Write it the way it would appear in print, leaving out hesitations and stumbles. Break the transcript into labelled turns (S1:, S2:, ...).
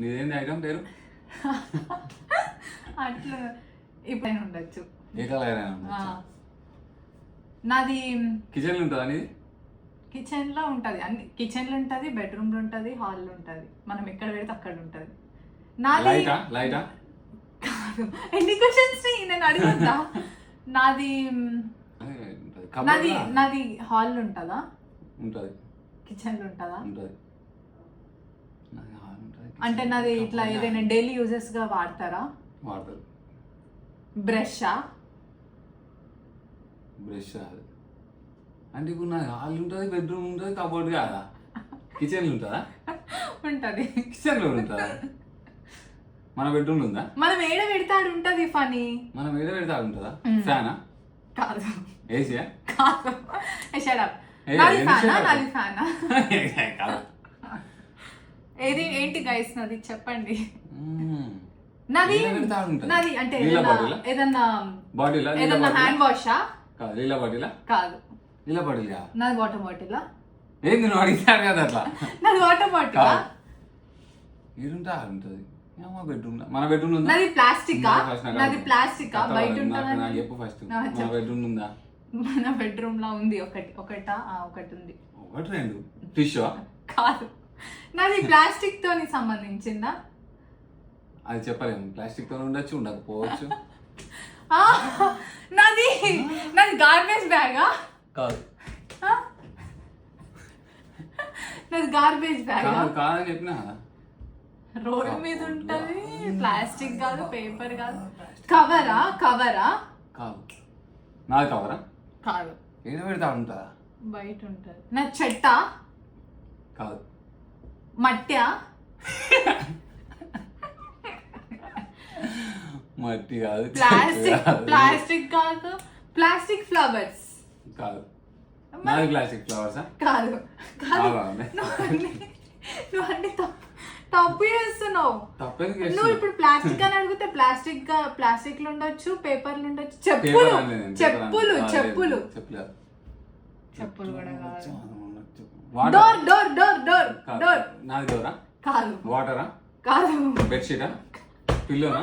S1: నీదేంది item పేరు?
S2: అట్లా ఇప్పుడు ఉండొచ్చు.
S1: ఏ కలర్
S2: నాది
S1: కిచెన్ లో ఉంటుందా నీది?
S2: కిచెన్ లో ఉంటది, అన్ని కిచెన్ లో ఉంటది, బెడ్రూమ్ లో ఉంటది, హాల్ లో ఉంటది, మనం ఎక్కడ పెడితే అక్కడ ఉంటది. నాది
S1: లైటా
S2: కాదు. ఎన్ని క్వశ్చన్స్ నేను అడుగుతా. నాది నాది నాది హాల్ లో ఉంటుందా?
S1: ఉంటది.
S2: కిచెన్ లో ఉంటుందా?
S1: ఉంటది.
S2: అంటే నాది ఇట్లా ఏదైనా డైలీ యూజెస్ గా వాడతారా?
S1: వాడతారు.
S2: బ్రషా?
S1: బ్రష్ కాదు. అంటే ఇప్పుడు నాకు హాల్ ఉంటుంది, బెడ్రూమ్ ఉంటుంది, కబోర్డ్ కాదా? కిచెన్లో ఉంటుందా?
S2: ఉంటది.
S1: కిచెన్లో ఉంటుందా? మన బెడ్రూమ్లో ఉందా?
S2: మనం ఏడ పెడతాడు ఉంటది. ఫనీ
S1: మనం ఏడ పెడతాడు ఉంటుందా? ఫ్యానా?
S2: కాదు.
S1: ఏసీయా?
S2: కాదు. Shut up. నాది ఫ్యానా? నాది ఫ్యానా?
S1: కాదు.
S2: ఏది ఏంటి గైస్ నాది చెప్పండి. నాది నాది అంటే ఏదన్నా
S1: బాటిలా?
S2: ఏదన్నా హ్యాండ్ వాషా?
S1: కాదు. లీలా బాటిలా?
S2: కాదు.
S1: లీలా బాటిల్ కాదు.
S2: నాది వాటర్ బాటిలా?
S1: ఏంది నువ్వు అడిగినాడు కదా అట్లా.
S2: నాది వాటర్ బాటిలా?
S1: ఇరుంటా ఉంటుంది. బెడ్రూమ్ మన బెడ్రూమ్ ఉందా?
S2: నాది ప్లాస్టికా? నాది ప్లాస్టికా? బయట ఉంటుందా?
S1: నాకు చెప్పు ఫస్ట్. మన బెడ్రూమ్ ఉందా?
S2: మన బెడ్రూమ్ లో ఉంది. ఒకటి ఉంది.
S1: ఒకటి రెండు ఫిష్
S2: కాదు. నాది ప్లాస్టిక్ తోని సంబంధించిందా?
S1: అది చెప్పలేము. ప్లాస్టిక్ తో ఉండొచ్చు, ఉండకపోవచ్చు.
S2: నాది గార్బేజ్ బ్యాగా?
S1: కాదు.
S2: నాది గార్బేజ్ బ్యాగా?
S1: కాదని చెప్పినా.
S2: రోడ్ మీద ఉంటది. ప్లాస్టిక్ కాదు, పేపర్ కాదు. కవరా? కవరా?
S1: కాదు. నాది కవరా?
S2: కాదు.
S1: ఏడ పెడతా ఉంటుందా?
S2: బయట ఉంటది. నా చెట్టా?
S1: కాదు.
S2: మట్ట్యా?
S1: మట్టి కాదు.
S2: ప్లాస్టిక్ కాదు. Plastic flowers?
S1: కాదు. నాది ప్లాస్టిక్ ఫ్లవర్సా?
S2: కాదు. నువ్వు అన్ని తప్పు చేస్తున్నావు. నువ్వు ఇప్పుడు ప్లాస్టిక్ అని అడిగితే ప్లాస్టిక్ లో ఉండొచ్చు, పేపర్లు ఉండొచ్చు. చెప్పులు కూడా కాదు. డోర్.
S1: నాది డోరా?
S2: కాదు.
S1: వాటరా?
S2: కాదు.
S1: బెడ్షీటా? పిల్లోనా?